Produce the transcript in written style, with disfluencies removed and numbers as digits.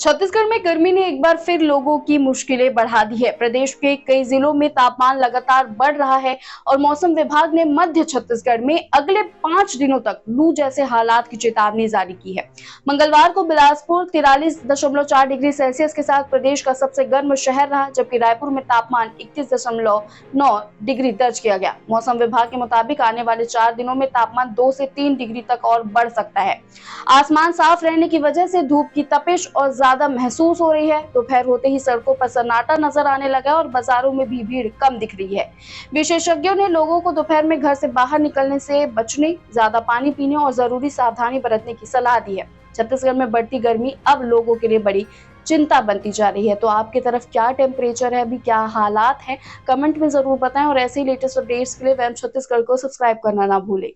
छत्तीसगढ़ में गर्मी ने एक बार फिर लोगों की मुश्किलें बढ़ा दी है। प्रदेश के कई जिलों में तापमान लगातार बढ़ रहा है और मौसम विभाग ने मध्य छत्तीसगढ़ में अगले 5 दिनों तक लू जैसे हालात की चेतावनी जारी की है। मंगलवार को बिलासपुर 43.4 डिग्री सेल्सियस के साथ प्रदेश का सबसे गर्म शहर रहा, जबकि रायपुर में तापमान 31.9 डिग्री दर्ज किया गया। मौसम विभाग के मुताबिक आने वाले 4 दिनों में तापमान 2 से 3 डिग्री तक और बढ़ सकता है। आसमान साफ रहने की वजह से धूप की तपिश और ज्यादा महसूस हो रही है। दोपहर होते ही सड़कों पर सन्नाटा नजर आने लगा और बाजारों में भी भीड़ कम दिख रही है। विशेषज्ञों ने लोगों को दोपहर में घर से बाहर निकलने से बचने, ज्यादा पानी पीने और जरूरी सावधानी बरतने की सलाह दी है। छत्तीसगढ़ में बढ़ती गर्मी अब लोगों के लिए बड़ी चिंता बनती जा रही है। तो आपकी तरफ क्या टेम्परेचर है, अभी क्या हालात हैं, कमेंट में जरूर बताएं और ऐसे ही लेटेस्ट अपडेट्स के लिए वेब छत्तीसगढ़ को सब्सक्राइब करना ना भूलें।